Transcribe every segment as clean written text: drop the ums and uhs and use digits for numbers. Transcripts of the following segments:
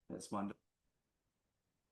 That's wonderful.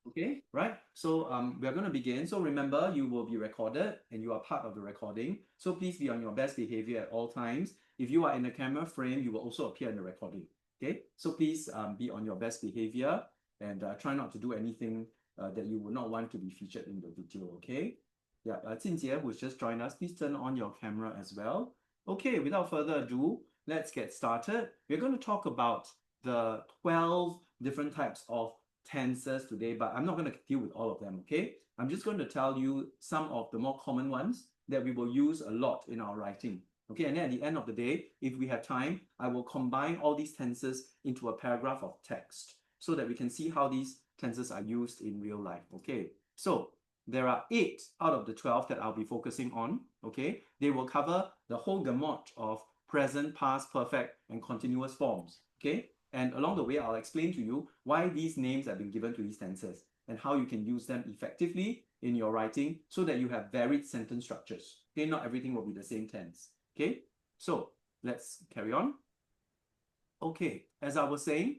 Okay, right. So we are going to begin. So remember, you will be recorded and you are part of the recording. So please be on your best behavior at all times. If you are in the camera frame, you will also appear in the recording. Okay, so please be on your best behavior and try not to do anything that you would not want to be featured in the video. Okay. Yeah, Jinjie, who's just joined us, please turn on your camera as well. Okay, without further ado, let's get started. We're going to talk about the 12 different types of tenses today, but I'm not going to deal with all of them, okay? I'm just going to tell you some of the more common ones that we will use a lot in our writing. Okay, and then at the end of the day, if we have time, I will combine all these tenses into a paragraph of text so that we can see how these tenses are used in real life. Okay, so there are 8 out of the 12 that I'll be focusing on. Okay, they will cover the whole gamut of present, past, perfect, and continuous forms. Okay, and along the way, I'll explain to you why these names have been given to these tenses and how you can use them effectively in your writing so that you have varied sentence structures. Okay, not everything will be the same tense. Okay, so let's carry on. Okay, as I was saying,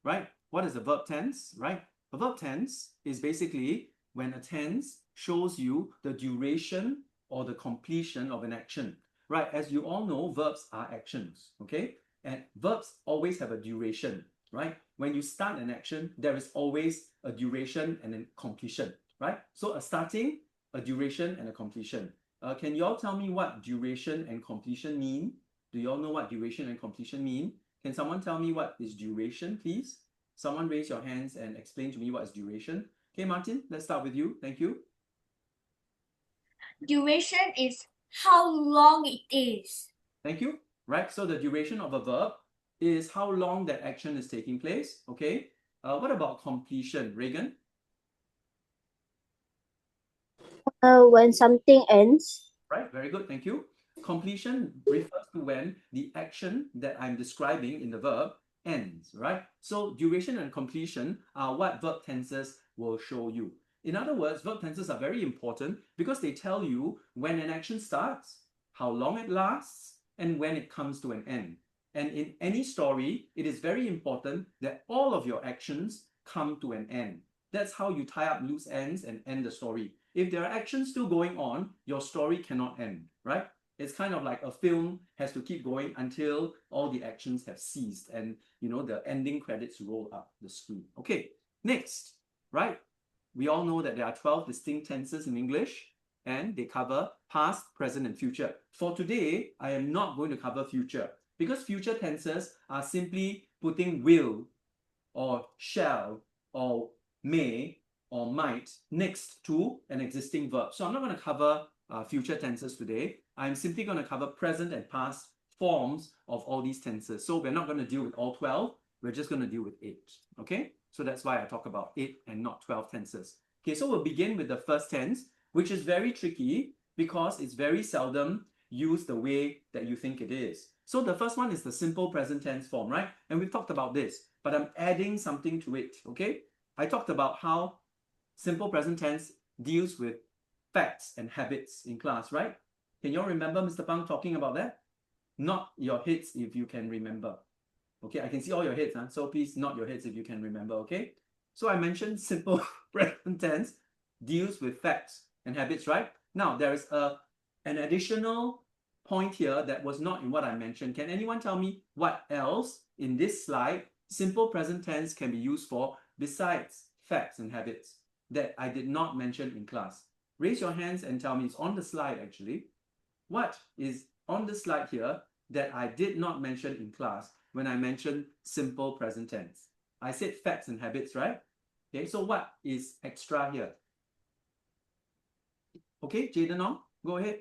right, what is a verb tense, right? A verb tense is basically when a tense shows you the duration or the completion of an action, right? As you all know, verbs are actions, okay? And verbs always have a duration, right? When you start an action, there is always a duration and a completion, right? So a starting, a duration, and a completion. Can you all tell me what duration and completion mean? Do you all know what duration and completion mean? Can someone tell me what is duration, please? Someone raise your hands and explain to me what is duration. Okay, Martin, let's start with you. Thank you. Duration is how long it is. Thank you. Right, so the duration of a verb is how long that action is taking place. Okay. What about completion, Reagan? When something ends. Right, very good. Thank you. Completion refers to when the action that I'm describing in the verb ends, right? So duration and completion are what verb tenses will show you. In other words, verb tenses are very important because they tell you when an action starts, how long it lasts, and when it comes to an end. And in any story, it is very important that all of your actions come to an end. That's how you tie up loose ends and end the story. If there are actions still going on, your story cannot end, right? It's kind of like a film has to keep going until all the actions have ceased and the ending credits roll up the screen. Okay, next, right? We all know that there are 12 distinct tenses in English and they cover past, present, and future. For today, I am not going to cover future because future tenses are simply putting will or shall or may or might next to an existing verb. So I'm not going to cover future tenses today. I'm simply going to cover present and past forms of all these tenses. So we're not going to deal with all 12. We're just going to deal with 8. Okay? So that's why I talk about 8 and not 12 tenses. Okay, so we'll begin with the first tense, which is very tricky because it's very seldom used the way that you think it is. So the first one is the simple present tense form, right? And we've talked about this, but I'm adding something to it, okay? I talked about how simple present tense deals with facts and habits in class, right? Can you all remember Mr. Pang talking about that? Nod your heads if you can remember. Okay, I can see all your heads, huh? So please nod your heads if you can remember, okay? So I mentioned simple present tense deals with facts and habits, right? Now, there is an additional point here that was not in what I mentioned. Can anyone tell me what else in this slide simple present tense can be used for besides facts and habits that I did not mention in class? Raise your hands and tell me. It's on the slide actually. What is on the slide here that I did not mention in class when I mentioned simple present tense? I said facts and habits, right? Okay, so what is extra here? Okay, Jaden Ong, go ahead.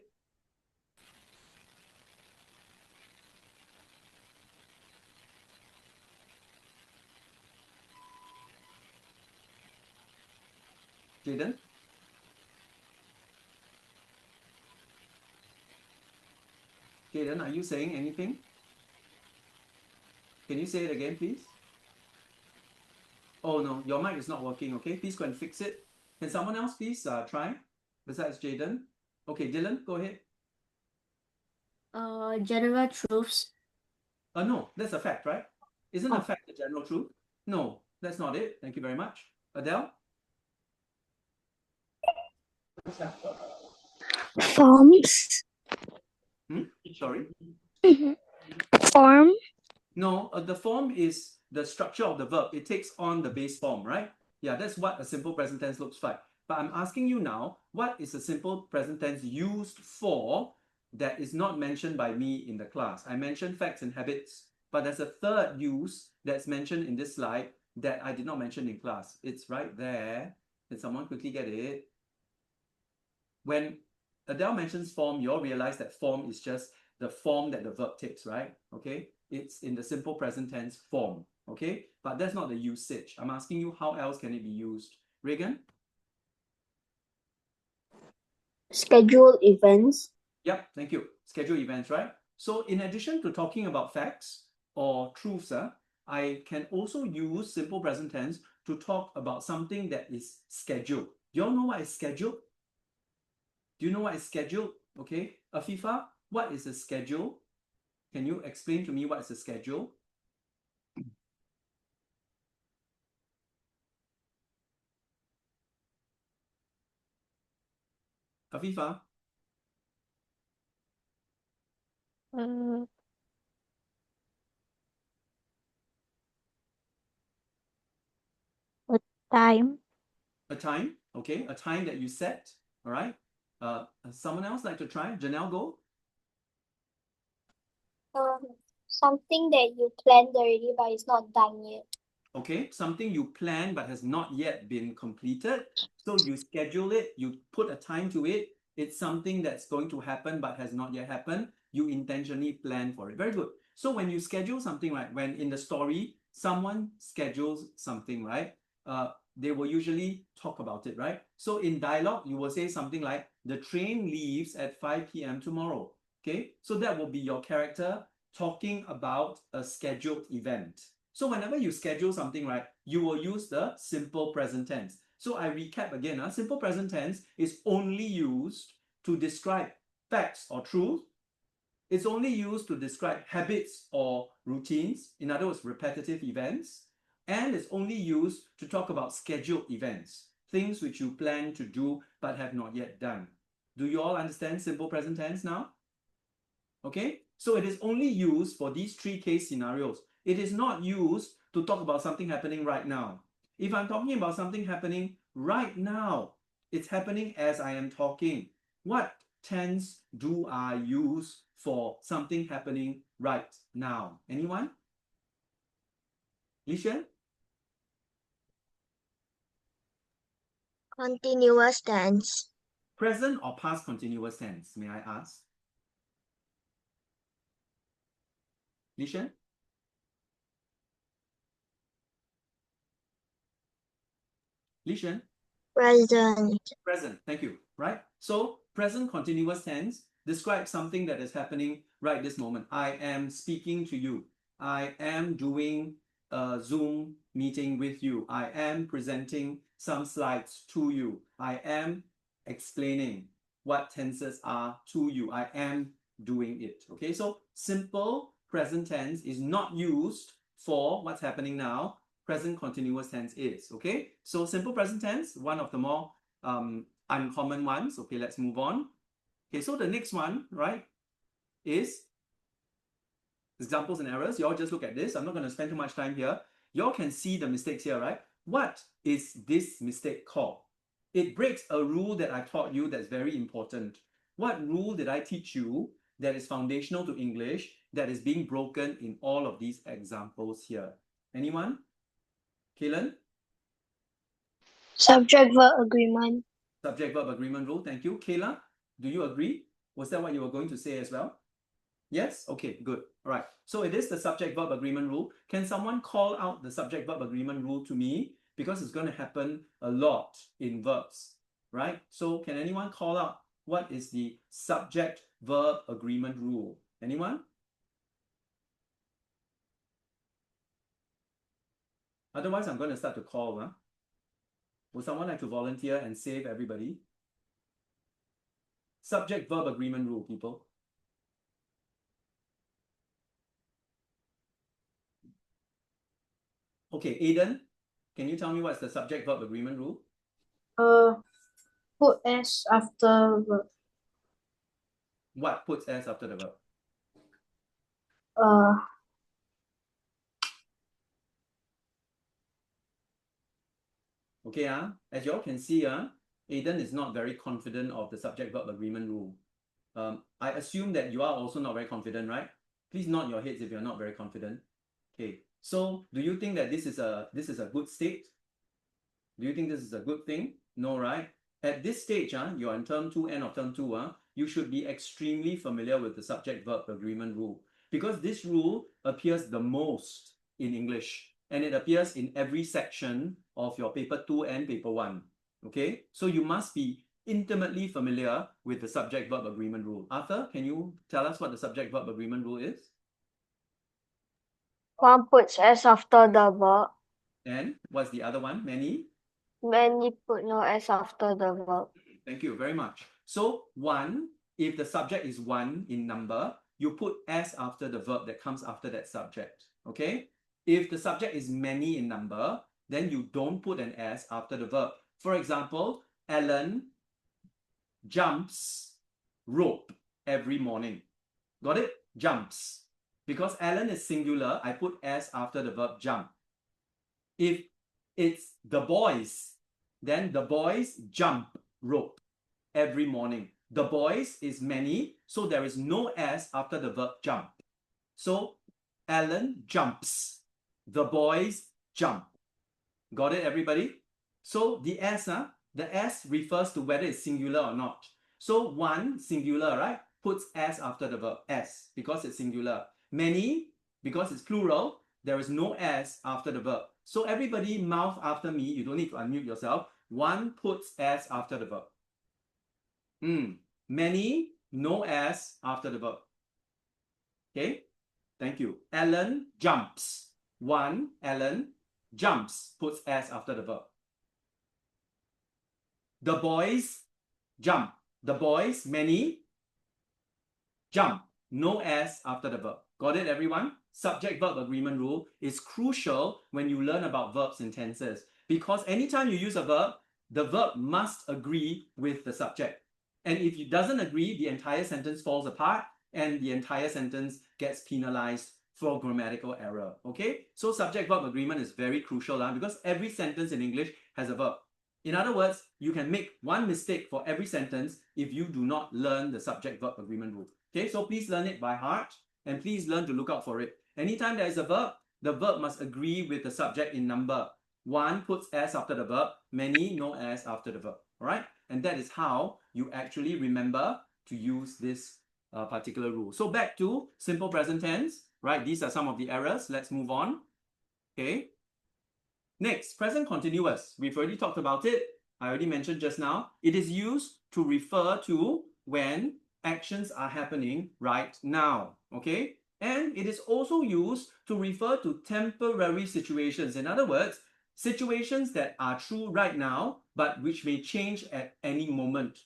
Jaden? Jaden, are you saying anything? Can you say it again, please? Oh no, your mic is not working, okay? Please go and fix it. Can someone else please try besides Jaden? Okay, Dylan, go ahead. General truths. No, that's a fact, right? Isn't a fact the general truth? No, that's not it. Thank you very much. Adele? Forms. Sorry? Form. No, the form is the structure of the verb. It takes on the base form, right? Yeah, that's what a simple present tense looks like. But I'm asking you now, what is a simple present tense used for that is not mentioned by me in the class? I mentioned facts and habits, but there's a third use that's mentioned in this slide that I did not mention in class. It's right there. Can someone quickly get it? When Adele mentions form, you all realize that form is just the form that the verb takes, right? Okay, it's in the simple present tense form, okay? But that's not the usage. I'm asking you, how else can it be used? Reagan? Schedule events. Yep, thank you. Schedule events, right? So in addition to talking about facts or truths, I can also use simple present tense to talk about something that is scheduled. Do you all know what is scheduled? Do you know what is scheduled? Okay, Afifa, what is a schedule? Can you explain to me what is a schedule? Afifa? Time. A time, okay, a time that you set, all right? Someone else like to try? Janelle, go. Something that you planned already but it's not done yet. Okay, something you plan but has not yet been completed. So you schedule it, you put a time to it. It's something that's going to happen but has not yet happened. You intentionally plan for it. Very good. So when you schedule something, right, when in the story, someone schedules something, right? They will usually talk about it, right? So in dialogue, you will say something like, the train leaves at 5 p.m. tomorrow. Okay, so that will be your character talking about a scheduled event. So whenever you schedule something, right, you will use the simple present tense. So I recap again. Simple present tense is only used to describe facts or truth. It's only used to describe habits or routines, in other words, repetitive events. And it's only used to talk about scheduled events, things which you plan to do but have not yet done. Do you all understand simple present tense now? Okay, so it is only used for these three case scenarios. It is not used to talk about something happening right now. If I'm talking about something happening right now, it's happening as I am talking. What tense do I use for something happening right now? Anyone? Lishan? Continuous tense. Present or past continuous tense, may I ask? Lishan? Lishan? Present. Present, thank you, right? So present continuous tense describes something that is happening right this moment. I am speaking to you. I am doing a Zoom meeting with you. I am presenting some slides to you. I am explaining what tenses are to you. I am doing it. Okay, so simple present tense is not used for what's happening now. Present continuous tense is. Okay, so simple present tense, one of the more uncommon ones. Okay, let's move on. Okay, so the next one, right, is examples and errors. You all just look at this. I'm not going to spend too much time here. You all can see the mistakes here, right? What is this mistake called? It breaks a rule that I taught you that's very important. What rule did I teach you that is foundational to English that is being broken in all of these examples here? Anyone? Kaylan? Subject-verb agreement. Subject-verb agreement rule. Thank you. Kayla, do you agree? Was that what you were going to say as well? Yes? Okay, good. All right. So it is the subject-verb agreement rule. Can someone call out the subject-verb agreement rule to me? Because it's going to happen a lot in verbs, right? So can anyone call out what is the subject-verb agreement rule? Anyone? Otherwise, I'm going to start to call. Would someone like to volunteer and save everybody? Subject-verb agreement rule, people. Okay, Aiden, Can you tell me what's the subject-verb agreement rule? Put S after verb. What puts S after the verb? Okay, as you all can see, Aiden is not very confident of the subject-verb agreement rule. I assume that you are also not very confident, right? Please nod your heads if you're not very confident. Okay, so do you think that this is a good state? Do you think this is a good thing? No, right? At this stage, you're in term 2, end of term 2, you should be extremely familiar with the subject-verb agreement rule, because this rule appears the most in English, and it appears in every section of your paper 2 and paper 1. Okay, so you must be intimately familiar with the subject-verb agreement rule. Arthur, can you tell us what the subject-verb agreement rule is? One puts S after the verb. And what's the other one? Many? Many put no S after the verb. Thank you very much. So 1, if the subject is 1 in number, you put S after the verb that comes after that subject. Okay? If the subject is many in number, then you don't put an S after the verb. For example, Alan jumps rope every morning. Got it? Jumps. Because Alan is singular, I put S after the verb jump. If it's the boys, then the boys jump rope every morning. The boys is many, so there is no S after the verb jump. So Alan jumps. The boys jump. Got it, everybody? So the S refers to whether it's singular or not. So 1, singular, right? Puts S after the verb, S, because it's singular. Many, because it's plural, there is no S after the verb. So everybody mouth after me, you don't need to unmute yourself. 1 puts S after the verb. Many, no S after the verb. Okay, thank you. Alan jumps. 1, Alan jumps, puts S after the verb. The boys jump. The boys, many, jump. No S after the verb. Got it, everyone? Subject-verb agreement rule is crucial when you learn about verbs and tenses, because anytime you use a verb, the verb must agree with the subject. And if it doesn't agree, the entire sentence falls apart and the entire sentence gets penalized for grammatical error. Okay? So subject-verb agreement is very crucial because every sentence in English has a verb. In other words, you can make one mistake for every sentence if you do not learn the subject-verb agreement rule. Okay, so please learn it by heart and please learn to look out for it. Anytime there is a verb, the verb must agree with the subject in number. 1 puts S after the verb, many, no S after the verb. All right? And that is how you actually remember to use this particular rule. So back to simple present tense, right? These are some of the errors. Let's move on. Okay. Next, present continuous. We've already talked about it. I already mentioned just now. It is used to refer to when actions are happening right now. Okay. And it is also used to refer to temporary situations. In other words, situations that are true right now, but which may change at any moment.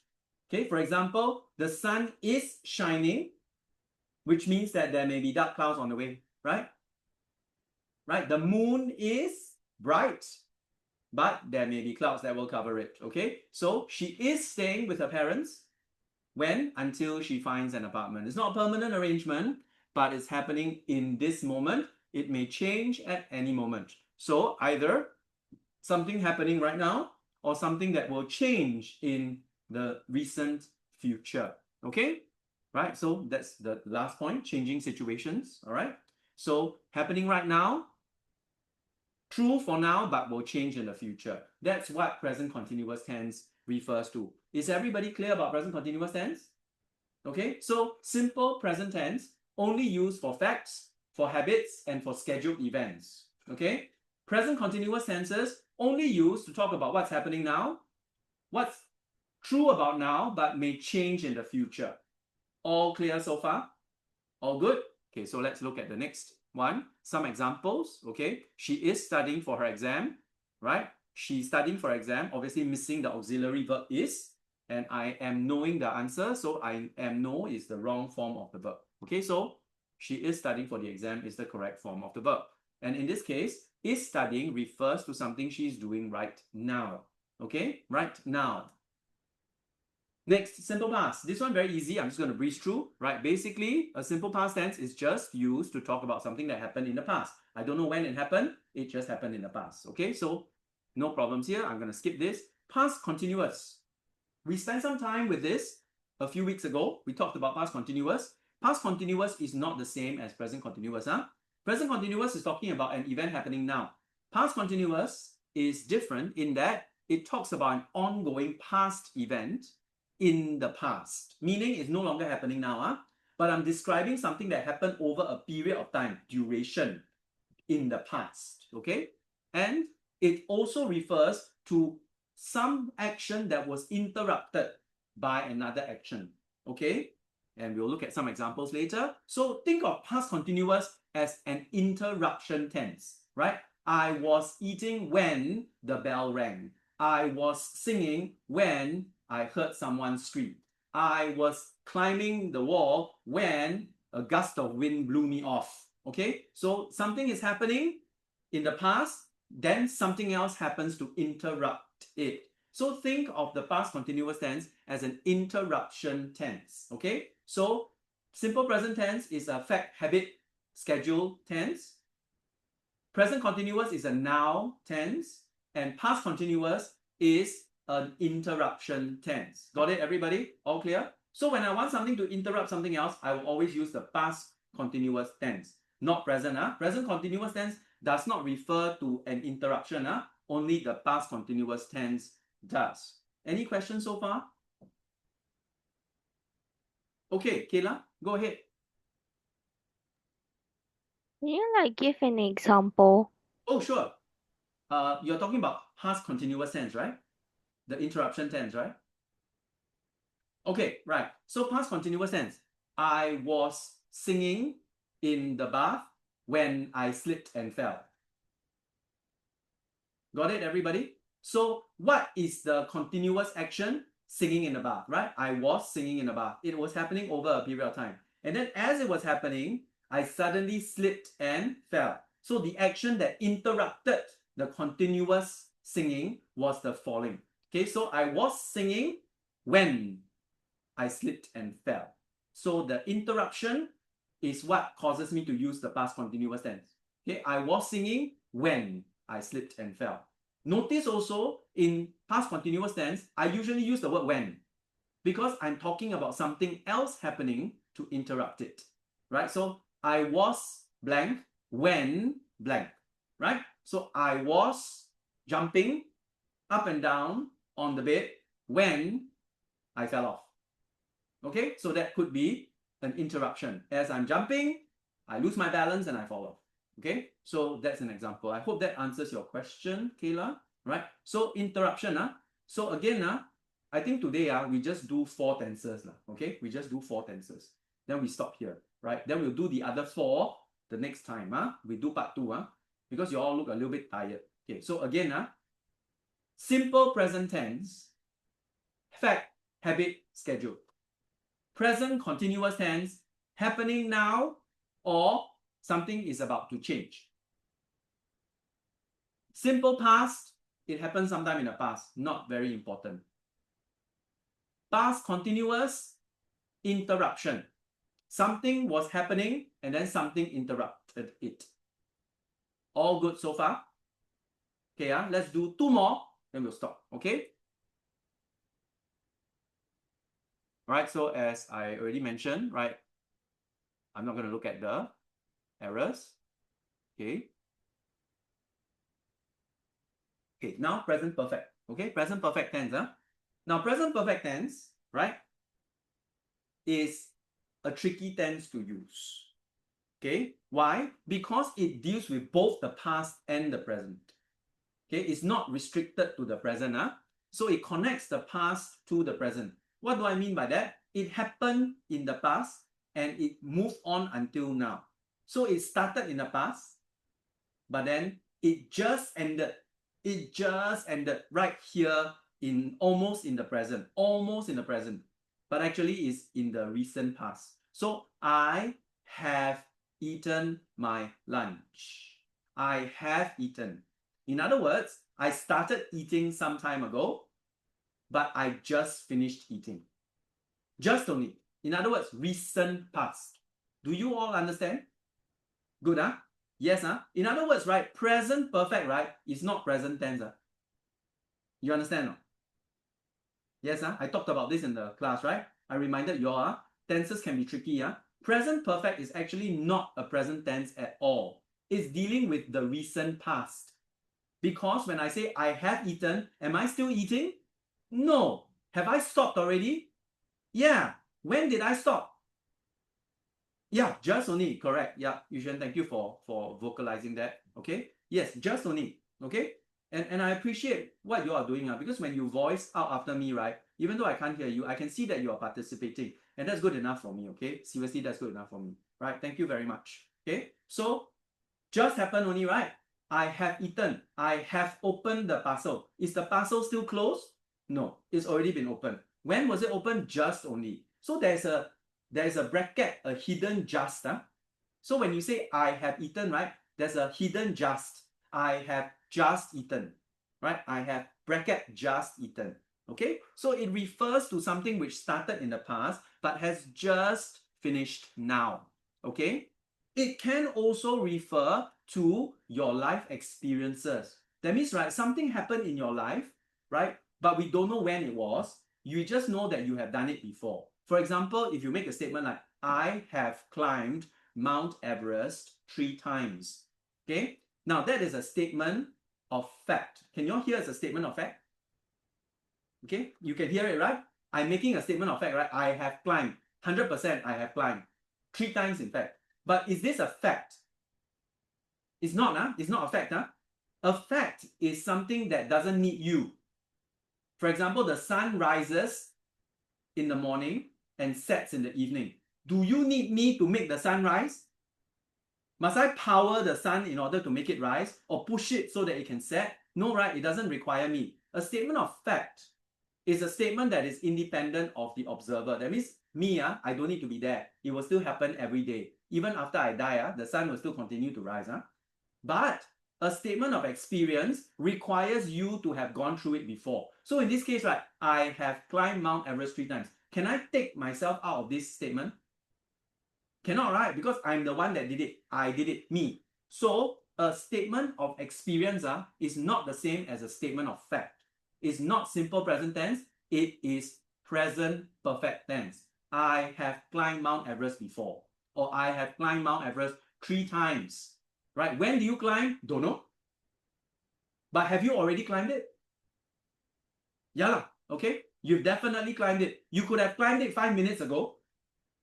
Okay, for example, the sun is shining, which means that there may be dark clouds on the way, right? Right, the moon is bright, but there may be clouds that will cover it, okay? So she is staying with her parents until she finds an apartment. It's not a permanent arrangement, but it's happening in this moment. It may change at any moment. So either something happening right now or something that will change in the recent future. Okay, right? So that's the last point, changing situations. All right, so happening right now, true for now, but will change in the future. That's what present continuous tense refers to. Is everybody clear about present continuous tense? Okay, so simple present tense only used for facts, for habits, and for scheduled events. Okay, present continuous tenses only used to talk about what's happening now, what's true about now, but may change in the future. All clear so far? All good? Okay, so let's look at the next one. Some examples, okay? She is studying for her exam, right? She's studying for exam, obviously missing the auxiliary verb is, and I am knowing the answer, so I am know is the wrong form of the verb. Okay, so she is studying for the exam is the correct form of the verb. And in this case, is studying refers to something she's doing right now. Okay, right now. Next, simple past. This one very easy. I'm just going to breeze through, right? Basically, a simple past tense is just used to talk about something that happened in the past. I don't know when it happened. It just happened in the past. Okay, so no problems here. I'm going to skip this. Past continuous. We spent some time with this a few weeks ago. We talked about past continuous. Past continuous is not the same as present continuous. Present continuous is talking about an event happening now. Past continuous is different in that it talks about an ongoing past event in the past, meaning it's no longer happening now, but I'm describing something that happened over a period of time, duration, in the past, okay? And it also refers to some action that was interrupted by another action, okay? And we'll look at some examples later. So think of past continuous as an interruption tense, right? I was eating when the bell rang. I was singing when I heard someone scream. I was climbing the wall when a gust of wind blew me off. Okay, so something is happening in the past, then something else happens to interrupt it. So think of the past continuous tense as an interruption tense. Okay, so simple present tense is a fact, habit, schedule tense. Present continuous is a now tense, and past continuous is an interruption tense. Got it, everybody? All clear? So when I want something to interrupt something else, I will always use the past continuous tense, not present. Present continuous tense does not refer to an interruption. Only the past continuous tense does. Any questions so far? Okay, Kayla, go ahead. Can you give an example? Oh, sure. You're talking about past continuous tense, right? The interruption tense, right? Okay, right. So past continuous tense. I was singing in the bath when I slipped and fell. Got it, everybody? So what is the continuous action? Singing in the bath, right? I was singing in the bath. It was happening over a period of time. And then as it was happening, I suddenly slipped and fell. So the action that interrupted the continuous singing was the falling. Okay, so I was singing when I slipped and fell. So the interruption is what causes me to use the past continuous tense. Okay, I was singing when I slipped and fell. Notice also in past continuous tense, I usually use the word when because I'm talking about something else happening to interrupt it, right? So I was blank when blank, right? So I was jumping up and down on the bed when I fell off. Okay, so that could be an interruption. As I'm jumping, I lose my balance and I fall off. Okay, so that's an example. I hope that answers your question, Kayla. Right? So interruption. So again, I think today we just do 4 tenses. Okay, we just do 4 tenses. Then we stop here. Right? Then we'll do the other 4 the next time. We do part 2. Because you all look a little bit tired. Okay, so again, simple present tense, fact, habit, schedule. Present continuous tense, happening now or something is about to change. Simple past, it happened sometime in the past, not very important. Past continuous, interruption. Something was happening and then something interrupted it. All good so far? Okay, let's do 2 more, then we'll stop, okay? Right, so as I already mentioned, right, I'm not going to look at the errors. Okay. Okay, now present perfect. Okay, present perfect tense. Now present perfect tense, right, is a tricky tense to use. Okay, why? Because it deals with both the past and the present. Okay, it's not restricted to the present. So it connects the past to the present. What do I mean by that? It happened in the past and it moved on until now. So it started in the past, but then it just ended. It just ended right here almost in the present. Almost in the present. But actually it's in the recent past. So I have eaten my lunch. I have eaten. In other words, I started eating some time ago, but I just finished eating. Just only. In other words, recent past. Do you all understand? Good, huh? Yes, huh? In other words, right, present perfect, right, is not present tense. Huh? You understand? No? Yes, huh? I talked about this in the class, right? I reminded you all, huh? Tenses can be tricky. Huh? Present perfect is actually not a present tense at all. It's dealing with the recent past. Because when I say I have eaten, am I still eating? No. Have I stopped already? Yeah. When did I stop? Yeah, just only. Correct. Yeah, Yushan, thank you for vocalizing that. Okay. Yes, just only. Okay. And I appreciate what you are doing, because when you voice out after me, right, even though I can't hear you, I can see that you are participating. And that's good enough for me. Okay. Seriously, that's good enough for me. Right. Thank you very much. Okay. So just happened only, right? I have eaten. I have opened the parcel. Is the parcel still closed? No, it's already been opened. When was it opened? Just only. So there's a bracket, a hidden just. So when you say I have eaten, right, there's a hidden just. I have just eaten, right? I have bracket just eaten. Okay, so it refers to something which started in the past but has just finished now. Okay, it can also refer to your life experiences. That means, right, something happened in your life, right, but we don't know when it was. You just know that you have done it before. For example, if you make a statement like, I have climbed Mount Everest 3 times. Okay, now that is a statement of fact. Can you all hear it's a statement of fact? Okay, you can hear it, right? I'm making a statement of fact, right? I have climbed 100%. I have climbed 3 times, in fact. But is this a fact? It's not, huh? It's not a fact, huh? A fact is something that doesn't need you. For example, the sun rises in the morning and sets in the evening. Do you need me to make the sun rise? Must I power the sun in order to make it rise, or push it so that it can set? No, right? It doesn't require me. A statement of fact is a statement that is independent of the observer. That means me, I don't need to be there. It will still happen every day. Even after I die, the sun will still continue to rise. But a statement of experience requires you to have gone through it before. So in this case, right, I have climbed Mount Everest 3 times. Can I take myself out of this statement? Cannot, right? Because I'm the one that did it. I did it, me. So a statement of experience is not the same as a statement of fact. It's not simple present tense. It is present perfect tense. I have climbed Mount Everest before. Or I have climbed Mount Everest 3 times. Right? When do you climb? Don't know. But have you already climbed it? Yeah, okay. You've definitely climbed it. You could have climbed it 5 minutes ago.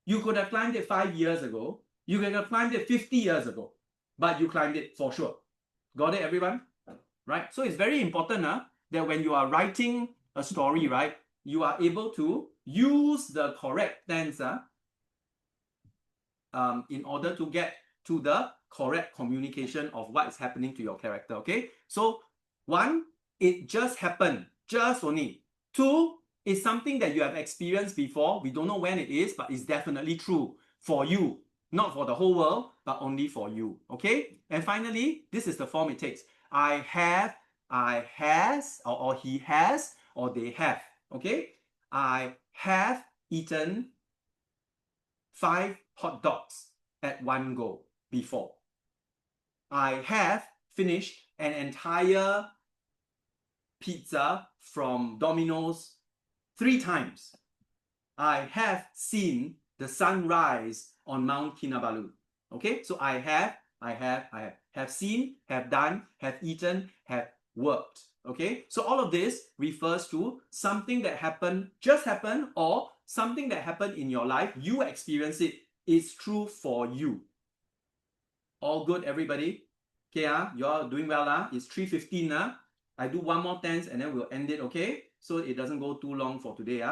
You could have climbed it 5 years ago. You could have climbed it 50 years ago. But you climbed it for sure. Got it, everyone? Right? So it's very important that when you are writing a story, right, you are able to use the correct tense in order to get to the correct communication of what is happening to your character. Okay, so 1, it just happened, just only. 2, is something that you have experienced before. We don't know when it is, but it's definitely true for you, not for the whole world, but only for you. Okay, and finally, this is the form it takes. I have, I has, or he has, or they have. Okay, I have eaten 5 hot dogs at one go before. I have finished an entire pizza from Domino's 3 times. I have seen the sunrise on Mount Kinabalu. Okay, so I have seen, have done, have eaten, have worked. Okay, so all of this refers to something that happened, just happened, or something that happened in your life. You experience it. It's true for you. All good, everybody? Okay, you're doing well. It's 3:15. I do one more tense and then we'll end it, okay? So it doesn't go too long for today.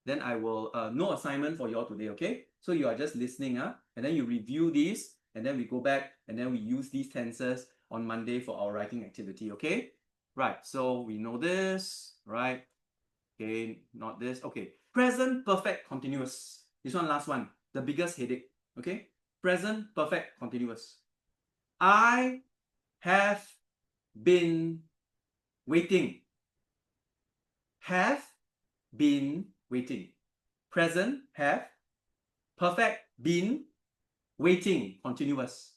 Then I will, no assignment for you all today, okay? So you are just listening, and then you review these, and then we go back, and then we use these tenses on Monday for our writing activity, okay? Right, so we know this, right? Okay, not this, okay. Present perfect continuous. This one, last one, the biggest headache, okay? Present perfect continuous. I have been waiting. Have been waiting. Present, have. Perfect, been. Waiting, continuous.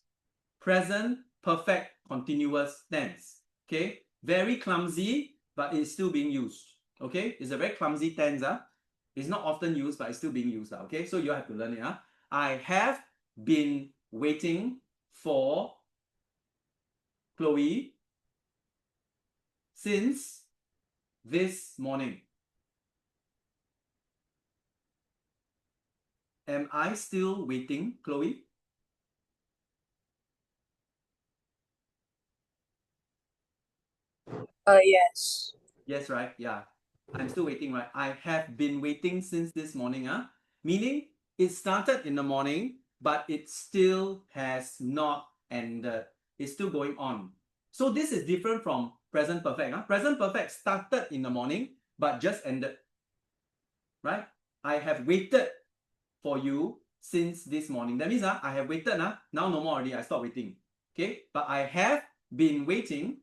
Present, perfect, continuous tense. Okay, very clumsy, but it's still being used. Okay, it's a very clumsy tense. It's not often used, but it's still being used. Okay, so you have to learn it. I have been waiting for Chloe since this morning. Am I still waiting, Chloe? Yes. Yes, right? Yeah. I'm still waiting, right? I have been waiting since this morning. Meaning it started in the morning, but it still has not ended. It's still going on. So this is different from present perfect. Present perfect started in the morning, but just ended. Right? I have waited for you since this morning. That means I have waited. Now no more already. I stopped waiting. Okay? But I have been waiting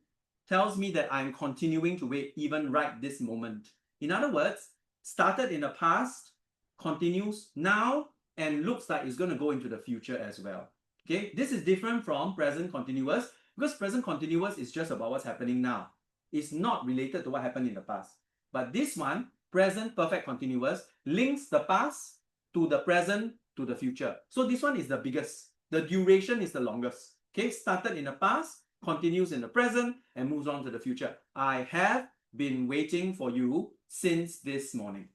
tells me that I'm continuing to wait even right this moment. In other words, started in the past, continues now, and looks like it's going to go into the future as well. Okay, this is different from present continuous because present continuous is just about what's happening now. It's not related to what happened in the past. But this one, present perfect continuous, links the past to the present to the future. So this one is the biggest. The duration is the longest. Okay, started in the past, continues in the present, and moves on to the future. I have been waiting for you since this morning.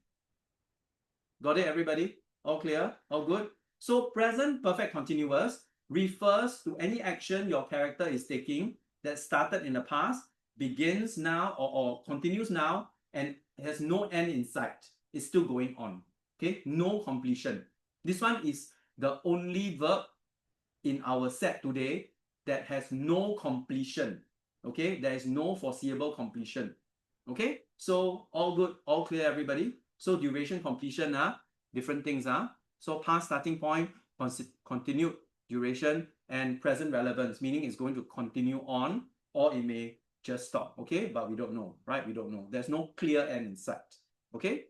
Got it, everybody? All clear? All good? So present perfect continuous refers to any action your character is taking that started in the past, begins now or continues now, and has no end in sight. It's still going on. Okay, no completion. This one is the only verb in our set today that has no completion. Okay, there is no foreseeable completion. Okay, so all good, all clear, everybody. So duration, completion, different things. So past starting point, continued duration, and present relevance, meaning it's going to continue on or it may just stop. Okay, but we don't know, right? We don't know. There's no clear end in sight. Okay.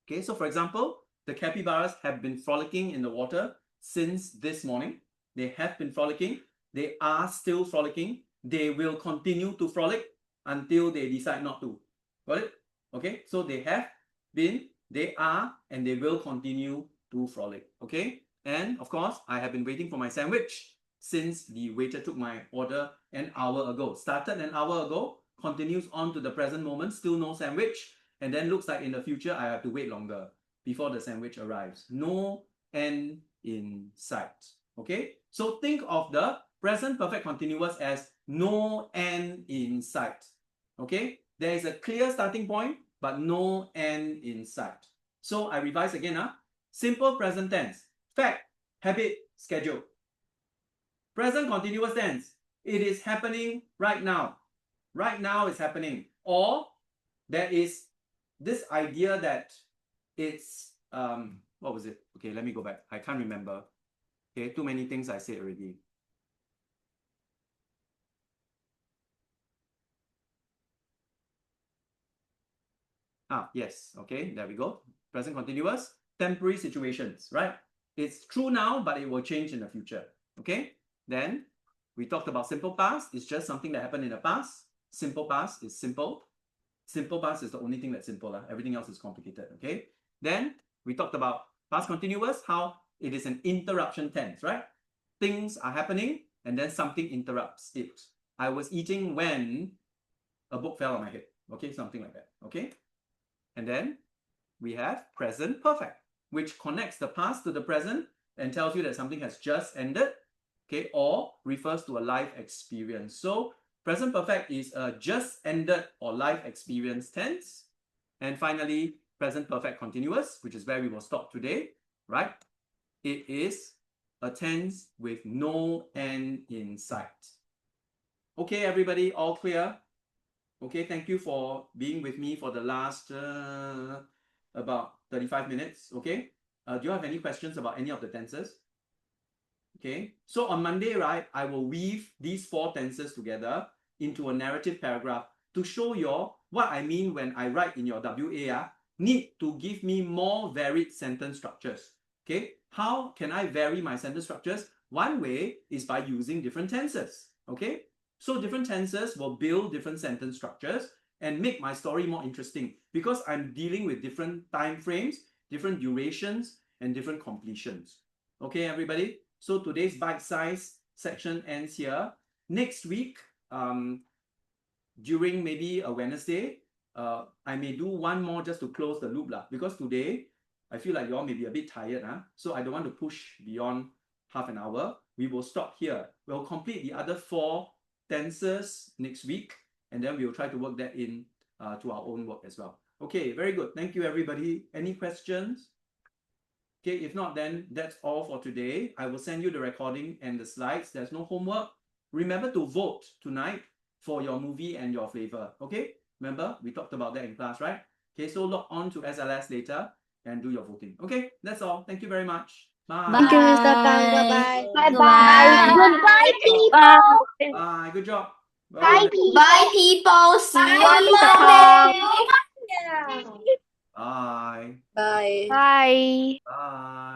Okay, so for example, the capybaras have been frolicking in the water since this morning. They have been frolicking. They are still frolicking. They will continue to frolic until they decide not to. Got it? Okay, so they have been, they are, and they will continue to frolic. Okay, and of course, I have been waiting for my sandwich since the waiter took my order an hour ago. Started an hour ago, continues on to the present moment, still no sandwich. And then looks like in the future, I have to wait longer before the sandwich arrives. No end in sight. Okay? So think of the present perfect continuous as no end in sight. Okay? There is a clear starting point, but no end in sight. So I revise again. Simple present tense. Fact, habit, schedule. Present continuous tense. It is happening right now. Right now it's happening. Or there is this idea that it's what was it? Okay, let me go back. I can't remember. Okay, too many things I said already. Yes. Okay, there we go. Present continuous, temporary situations, right? It's true now, but it will change in the future. Okay, then we talked about simple past. It's just something that happened in the past. Simple past is simple. Simple past is the only thing that's simple. Everything else is complicated. Okay. Then we talked about past continuous, how it is an interruption tense, right? Things are happening and then something interrupts it. I was eating when a book fell on my head. Okay, something like that. Okay. And then we have present perfect, which connects the past to the present and tells you that something has just ended. Okay, or refers to a life experience. So present perfect is a just ended or life experience tense. And finally, present perfect continuous, which is where we will stop today, right? It is a tense with no end in sight. Okay, everybody, all clear? Okay, thank you for being with me for the last about 35 minutes. Okay, do you have any questions about any of the tenses? Okay, so on Monday, right, I will weave these 4 tenses together into a narrative paragraph to show you what I mean when I write in your WA, need to give me more varied sentence structures. Okay, how can I vary my sentence structures? One way is by using different tenses. Okay, so different tenses will build different sentence structures and make my story more interesting because I'm dealing with different time frames, different durations, and different completions. Okay, everybody? So today's bite-size section ends here. Next week, during maybe a Wednesday, I may do one more just to close the loop because today I feel like you all may be a bit tired, so I don't want to push beyond half an hour. We will stop here. We'll complete the other 4 tenses next week, and then we'll try to work that in to our own work as well. Okay, very good. Thank you, everybody. Any questions? Okay, if not, then that's all for today. I will send you the recording and the slides. There's no homework. Remember to vote tonight for your movie and your flavor. Okay, remember we talked about that in class, right? Okay, so log on to SLS later and do your voting. Okay, that's all. Thank you very much. Bye. Thank you, Mr. Pang. Bye-bye. Bye-bye. Goodbye, people. Bye. Good job. Bye, people. Bye, people. See you Bye, on Mr. Monday. Pang. Bye. Bye. Bye. Bye.